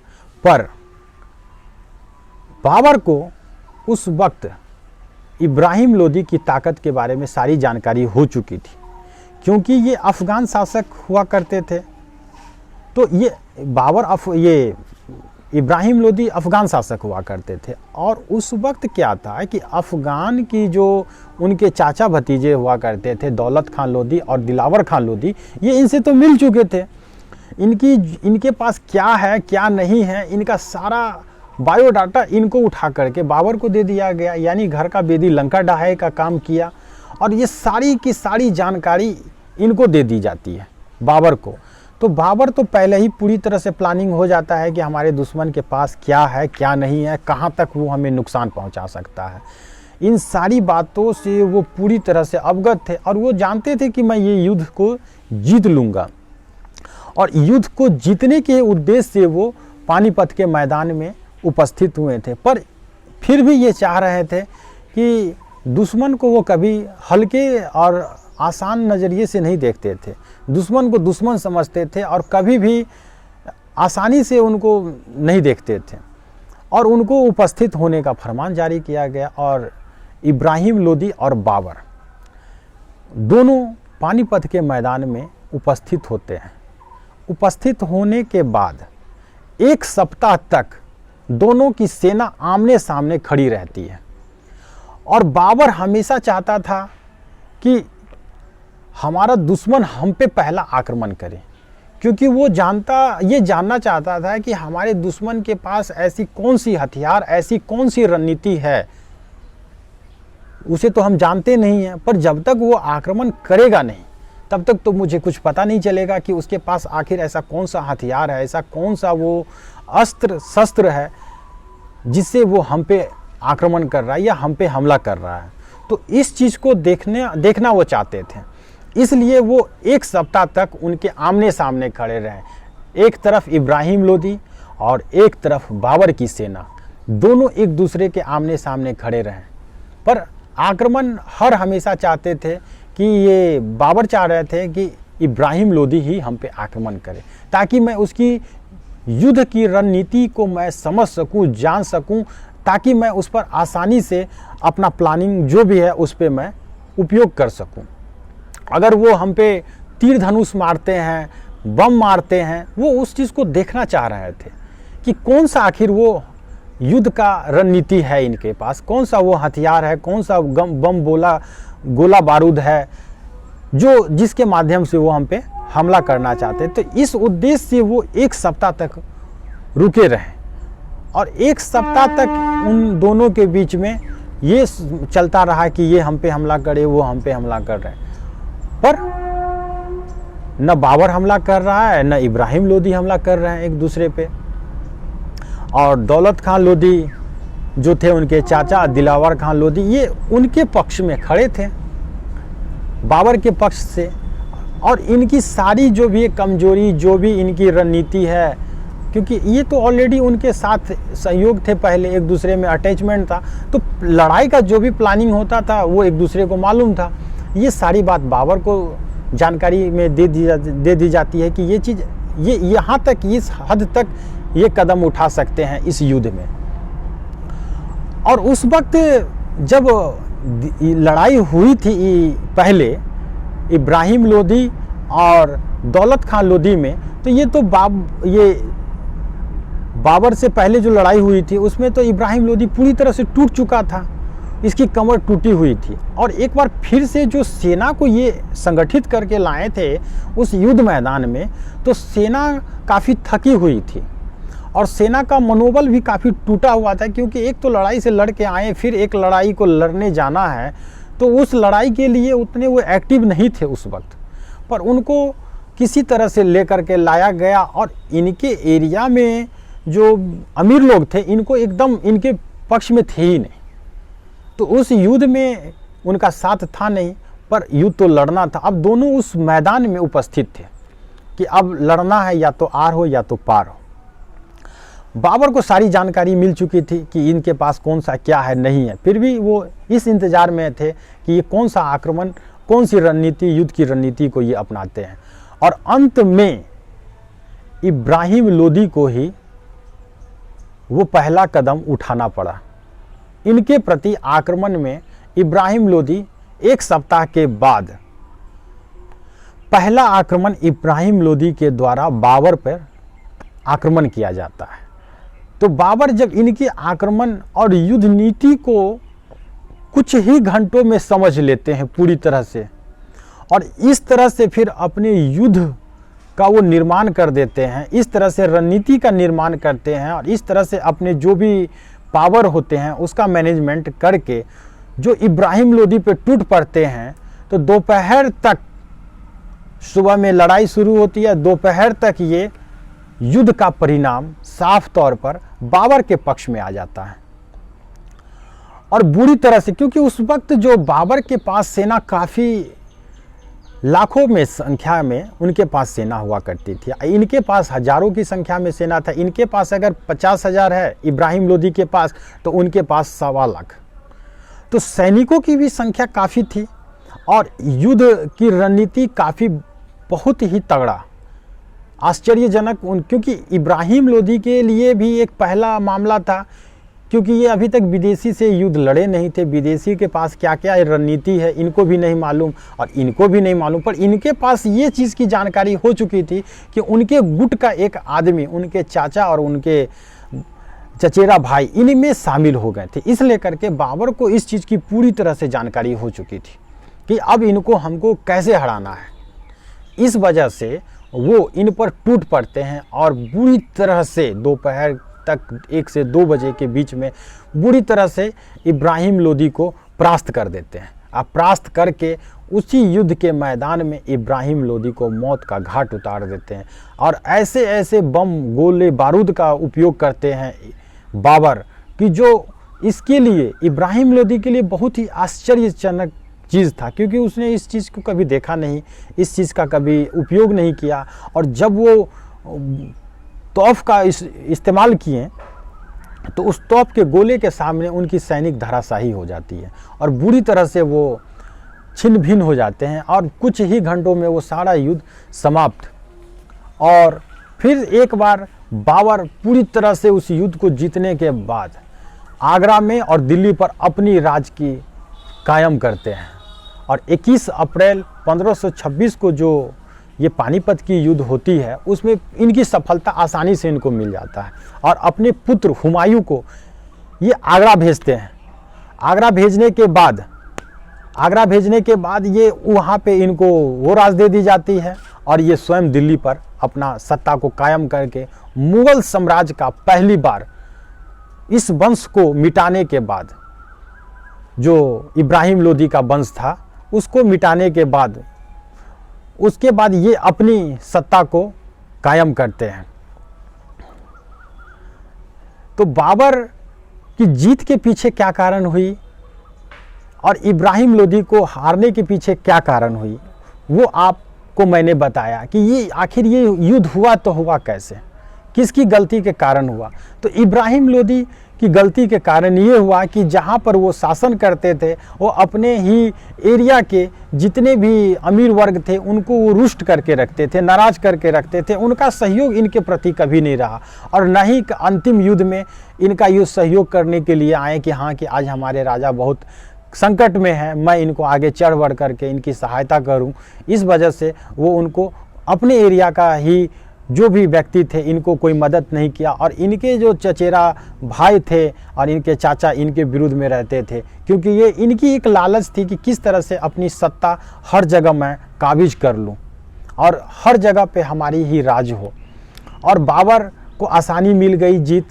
Speaker 1: पर बाबर को उस वक्त इब्राहिम लोदी की ताकत के बारे में सारी जानकारी हो चुकी थी, क्योंकि ये अफ़गान शासक हुआ करते थे। तो ये ये इब्राहिम लोदी अफ़गान शासक हुआ करते थे और उस वक्त क्या था कि अफ़गान की जो उनके चाचा भतीजे हुआ करते थे, दौलत खान लोदी और दिलावर खान लोदी, ये इनसे तो मिल चुके थे। इनके पास क्या है क्या नहीं है, इनका सारा बायोडाटा इनको उठा करके बाबर को दे दिया गया, यानी घर का बेदी लंका ढहाए का काम किया और ये सारी की सारी जानकारी इनको दे दी जाती है बाबर को। तो बाबर तो पहले ही पूरी तरह से प्लानिंग हो जाता है कि हमारे दुश्मन के पास क्या है क्या नहीं है, कहाँ तक वो हमें नुकसान पहुँचा सकता है। इन सारी बातों से वो पूरी तरह से अवगत थे और वो जानते थे कि मैं ये युद्ध को जीत लूँगा। और युद्ध को जीतने के उद्देश्य से वो पानीपत के मैदान में उपस्थित हुए थे। पर फिर भी ये चाह रहे थे कि दुश्मन को वो कभी हल्के और आसान नज़रिए से नहीं देखते थे, दुश्मन को दुश्मन समझते थे और कभी भी आसानी से उनको नहीं देखते थे और उनको उपस्थित होने का फरमान जारी किया गया। और इब्राहिम लोदी और बाबर दोनों पानीपत के मैदान में उपस्थित होते हैं। उपस्थित होने के बाद एक सप्ताह तक दोनों की सेना आमने सामने खड़ी रहती है और बाबर हमेशा चाहता था कि हमारा दुश्मन हम पे पहला आक्रमण करे, क्योंकि वो ये जानना चाहता था कि हमारे दुश्मन के पास ऐसी कौन सी हथियार, ऐसी कौन सी रणनीति है, उसे तो हम जानते नहीं हैं। पर जब तक वो आक्रमण करेगा नहीं तब तक तो मुझे कुछ पता नहीं चलेगा कि उसके पास आखिर ऐसा कौन सा हथियार है, ऐसा कौन सा वो अस्त्र शस्त्र है जिससे वो हम पे आक्रमण कर रहा है या हम पे हमला कर रहा है। तो इस चीज़ को देखना वो चाहते थे, इसलिए वो एक सप्ताह तक उनके आमने सामने खड़े रहे। एक तरफ इब्राहिम लोदी और एक तरफ बाबर की सेना, दोनों एक दूसरे के आमने सामने खड़े रहे। पर आक्रमण हर हमेशा चाहते थे कि ये बाबर चाह रहे थे कि इब्राहिम लोदी ही हम पे आक्रमण करे, ताकि मैं उसकी युद्ध की रणनीति को मैं समझ सकूं, जान सकूं, ताकि मैं उस पर आसानी से अपना प्लानिंग जो भी है उस पर मैं उपयोग कर सकूं। अगर वो हम पे तीर धनुष मारते हैं, बम मारते हैं, वो उस चीज़ को देखना चाह रहे थे कि कौन सा आखिर वो युद्ध का रणनीति है इनके पास, कौन सा वो हथियार है, कौन सा बम गोला बारूद है जो जिसके माध्यम से वो हम पे हमला करना चाहते। तो इस उद्देश्य से वो एक सप्ताह तक रुके रहे और एक सप्ताह तक उन दोनों के बीच में ये चलता रहा कि ये हम पे हमला करे, वो हम पे हमला कर रहे हैं। पर न बाबर हमला कर रहा है, न इब्राहिम लोदी हमला कर रहे हैं एक दूसरे पे। और दौलत खान लोदी जो थे, उनके चाचा दिलावर खान लोदी, ये उनके पक्ष में खड़े थे, बाबर के पक्ष से। और इनकी सारी जो भी कमजोरी, जो भी इनकी रणनीति है, क्योंकि ये तो ऑलरेडी उनके साथ सहयोग थे, पहले एक दूसरे में अटैचमेंट था, तो लड़ाई का जो भी प्लानिंग होता था वो एक दूसरे को मालूम था। ये सारी बात बाबर को जानकारी में दे दी जाती है कि ये चीज़ ये यहाँ तक, इस हद तक ये कदम उठा सकते हैं इस युद्ध में। और उस वक्त जब लड़ाई हुई थी पहले इब्राहिम लोदी और दौलत खान लोदी में, तो ये तो बाबर से पहले जो लड़ाई हुई थी उसमें तो इब्राहिम लोदी पूरी तरह से टूट चुका था, इसकी कमर टूटी हुई थी। और एक बार फिर से जो सेना को ये संगठित करके लाए थे उस युद्ध मैदान में, तो सेना काफ़ी थकी हुई थी और सेना का मनोबल भी काफ़ी टूटा हुआ था, क्योंकि एक तो लड़ाई से लड़ के आए, फिर एक लड़ाई को लड़ने जाना है, तो उस लड़ाई के लिए उतने वो एक्टिव नहीं थे उस वक्त। पर उनको किसी तरह से लेकर के लाया गया और इनके एरिया में जो अमीर लोग थे इनको एकदम इनके पक्ष में थे ही नहीं। तो उस युद्ध में उनका साथ था नहीं, पर युद्ध तो लड़ना था। अब दोनों उस मैदान में उपस्थित थे कि अब लड़ना है, या तो आर हो या तो पार हो। बाबर को सारी जानकारी मिल चुकी थी कि इनके पास कौन सा क्या है नहीं है, फिर भी वो इस इंतज़ार में थे कि ये कौन सा आक्रमण, कौन सी रणनीति, युद्ध की रणनीति को ये अपनाते हैं। और अंत में इब्राहिम लोदी को ही वो पहला कदम उठाना पड़ा। इनके प्रति आक्रमण में इब्राहिम लोदी एक सप्ताह के बाद, पहला आक्रमण इब्राहिम लोदी के द्वारा बाबर पर आक्रमण किया जाता है। तो बाबर जब इनकी आक्रमण और युद्ध नीति को कुछ ही घंटों में समझ लेते हैं पूरी तरह से, और इस तरह से फिर अपने युद्ध का वो निर्माण कर देते हैं, इस तरह से रणनीति का निर्माण करते हैं, और इस तरह से अपने जो भी पावर होते हैं उसका मैनेजमेंट करके जो इब्राहिम लोदी पे टूट पड़ते हैं। तो दोपहर तक, सुबह में लड़ाई शुरू होती है, दोपहर तक ये युद्ध का परिणाम साफ तौर पर बाबर के पक्ष में आ जाता है। और बुरी तरह से, क्योंकि उस वक्त जो बाबर के पास सेना काफ़ी लाखों में संख्या में उनके पास सेना हुआ करती थी, इनके पास हजारों की संख्या में सेना था। इनके पास अगर 50,000 है इब्राहिम लोदी के पास, तो उनके पास 1.25 लाख। तो सैनिकों की भी संख्या काफ़ी थी और युद्ध की रणनीति काफ़ी बहुत ही तगड़ा, आश्चर्यजनक। क्योंकि इब्राहिम लोदी के लिए भी एक पहला मामला था, क्योंकि ये अभी तक विदेशी से युद्ध लड़े नहीं थे। विदेशी के पास क्या क्या रणनीति है इनको भी नहीं मालूम और इनको भी नहीं मालूम, पर इनके पास ये चीज़ की जानकारी हो चुकी थी कि उनके गुट का एक आदमी, उनके चाचा और उनके चचेरा भाई इनमें शामिल हो गए थे। इसलिए करके बाबर को इस चीज़ की पूरी तरह से जानकारी हो चुकी थी कि अब इनको हमको कैसे हराना है। इस वजह से वो इन पर टूट पड़ते हैं और बुरी तरह से दोपहर तक 1 से 2 बजे के बीच में बुरी तरह से इब्राहिम लोदी को परास्त कर देते हैं। अब परास्त करके उसी युद्ध के मैदान में इब्राहिम लोदी को मौत का घाट उतार देते हैं। और ऐसे ऐसे बम, गोले, बारूद का उपयोग करते हैं बाबर कि जो इसके लिए, इब्राहिम लोदी के लिए बहुत ही आश्चर्यजनक चीज़ था, क्योंकि उसने इस चीज़ को कभी देखा नहीं, इस चीज़ का कभी उपयोग नहीं किया। और जब वो तोप का इस्तेमाल किए तो उस तोप के गोले के सामने उनकी सैनिक धराशायी हो जाती है और बुरी तरह से वो छिन्न भिन्न हो जाते हैं और कुछ ही घंटों में वो सारा युद्ध समाप्त। और फिर एक बार बाबर पूरी तरह से उस युद्ध को जीतने के बाद आगरा में और दिल्ली पर अपनी राज की कायम करते हैं। और 21 अप्रैल 1526 को जो ये पानीपत की युद्ध होती है उसमें इनकी सफलता आसानी से इनको मिल जाता है और अपने पुत्र हुमायूं को ये आगरा भेजते हैं। आगरा भेजने के बाद ये वहाँ पे इनको वो राज दे दी जाती है और ये स्वयं दिल्ली पर अपना सत्ता को कायम करके मुगल साम्राज्य का पहली बार इस वंश को मिटाने के बाद, जो इब्राहिम लोदी का वंश था उसको मिटाने के बाद, उसके बाद ये अपनी सत्ता को कायम करते हैं। तो बाबर की जीत के पीछे क्या कारण हुई और इब्राहिम लोदी को हारने के पीछे क्या कारण हुई, वो आपको मैंने बताया कि ये आखिर ये युद्ध हुआ तो हुआ कैसे, किसकी गलती के कारण हुआ। तो इब्राहिम लोदी की गलती के कारण ये हुआ कि जहाँ पर वो शासन करते थे वो अपने ही एरिया के जितने भी अमीर वर्ग थे उनको वो रुष्ट करके रखते थे, नाराज करके रखते थे। उनका सहयोग इनके प्रति कभी नहीं रहा और न ही अंतिम युद्ध में इनका युद्ध सहयोग करने के लिए आए कि हाँ कि आज हमारे राजा बहुत संकट में है, मैं इनको आगे चढ़ बढ़ करके इनकी सहायता करूं। इस वजह से वो उनको अपने एरिया का ही जो भी व्यक्ति थे इनको कोई मदद नहीं किया और इनके जो चचेरा भाई थे और इनके चाचा इनके विरुद्ध में रहते थे, क्योंकि ये इनकी एक लालच थी कि किस तरह से अपनी सत्ता हर जगह मैं काबिज कर लूं और हर जगह पे हमारी ही राज हो। और बाबर को आसानी मिल गई जीत,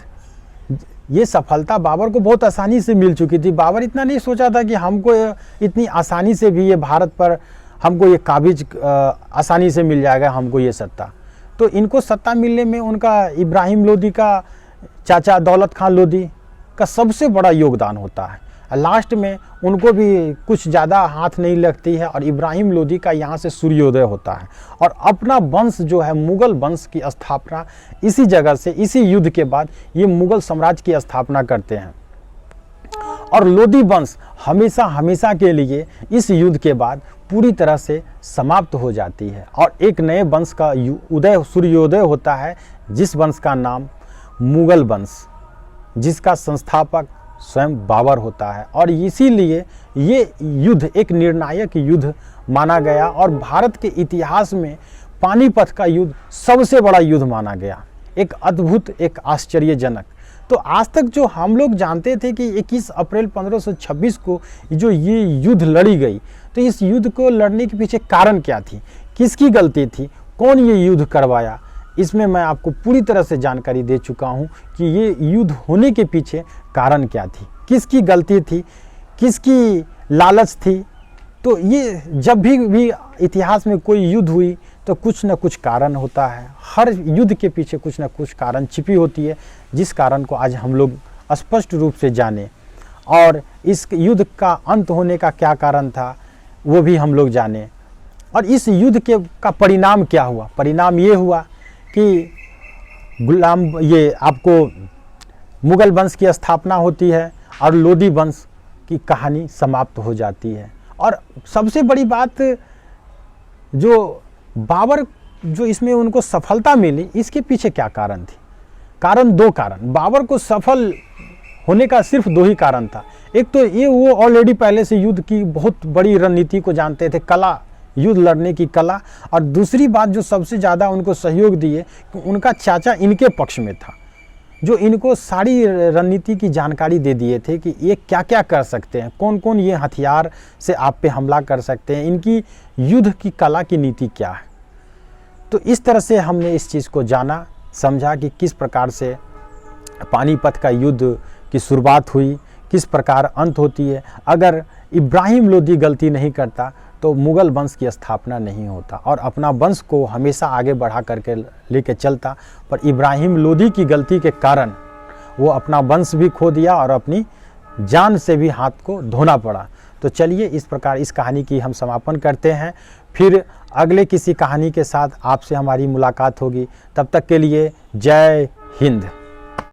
Speaker 1: ये सफलता बाबर को बहुत आसानी से मिल चुकी थी। बाबर इतना नहीं सोचा था कि हमको इतनी आसानी से भी ये भारत पर हमको ये काबिज आसानी से मिल जाएगा हमको ये सत्ता। तो इनको सत्ता मिलने में उनका इब्राहिम लोदी का चाचा दौलत खान लोधी का सबसे बड़ा योगदान होता है। लास्ट में उनको भी कुछ ज़्यादा हाथ नहीं लगती है और इब्राहिम लोधी का यहाँ से सूर्योदय होता है और अपना वंश जो है मुग़ल वंश की स्थापना इसी जगह से, इसी युद्ध के बाद ये मुग़ल साम्राज्य की स्थापना करते हैं। और लोधी वंश हमेशा हमेशा के लिए इस युद्ध के बाद पूरी तरह से समाप्त हो जाती है और एक नए वंश का सूर्योदय होता है, जिस वंश का नाम मुग़ल वंश, जिसका संस्थापक स्वयं बाबर होता है। और इसीलिए ये युद्ध एक निर्णायक युद्ध माना गया और भारत के इतिहास में पानीपत का युद्ध सबसे बड़ा युद्ध माना गया, एक अद्भुत, एक आश्चर्यजनक। तो आज तक जो हम लोग जानते थे कि 21 अप्रैल 1526 को जो ये युद्ध लड़ी गई, तो इस युद्ध को लड़ने के पीछे कारण क्या थी, किसकी गलती थी, कौन ये युद्ध करवाया, इसमें मैं आपको पूरी तरह से जानकारी दे चुका हूँ कि ये युद्ध होने के पीछे कारण क्या थी, किसकी गलती थी, किसकी लालच थी। तो ये जब भी इतिहास में कोई युद्ध हुई तो कुछ न कुछ कारण होता है, हर युद्ध के पीछे कुछ न कुछ कारण छिपी होती है, जिस कारण को आज हम लोग स्पष्ट रूप से जाने और इस युद्ध का अंत होने का क्या कारण था वो भी हम लोग जाने। और इस युद्ध का परिणाम क्या हुआ, परिणाम ये हुआ कि ये आपको मुग़ल वंश की स्थापना होती है और लोधी वंश की कहानी समाप्त हो जाती है। और सबसे बड़ी बात जो बाबर जो इसमें उनको सफलता मिली, इसके पीछे क्या कारण थी, कारण दो कारण। बाबर को सफल होने का सिर्फ दो ही कारण था। एक तो ये वो ऑलरेडी पहले से युद्ध की बहुत बड़ी रणनीति को जानते थे, कला, युद्ध लड़ने की कला। और दूसरी बात जो सबसे ज़्यादा उनको सहयोग दिए, उनका चाचा इनके पक्ष में था, जो इनको सारी रणनीति की जानकारी दे दिए थे कि ये क्या क्या कर सकते हैं, कौन कौन ये हथियार से आप पे हमला कर सकते हैं, इनकी युद्ध की कला की नीति क्या है। तो इस तरह से हमने इस चीज़ को जाना, समझा कि किस प्रकार से पानीपत का युद्ध की शुरुआत हुई, किस प्रकार अंत होती है। अगर इब्राहिम लोधी गलती नहीं करता तो मुग़ल वंश की स्थापना नहीं होता और अपना वंश को हमेशा आगे बढ़ा करके लेके चलता। पर इब्राहिम लोधी की गलती के कारण वो अपना वंश भी खो दिया और अपनी जान से भी हाथ को धोना पड़ा। तो चलिए इस प्रकार इस कहानी की हम समापन करते हैं, फिर अगले किसी कहानी के साथ आपसे हमारी मुलाकात होगी। तब तक के लिए जय हिंद।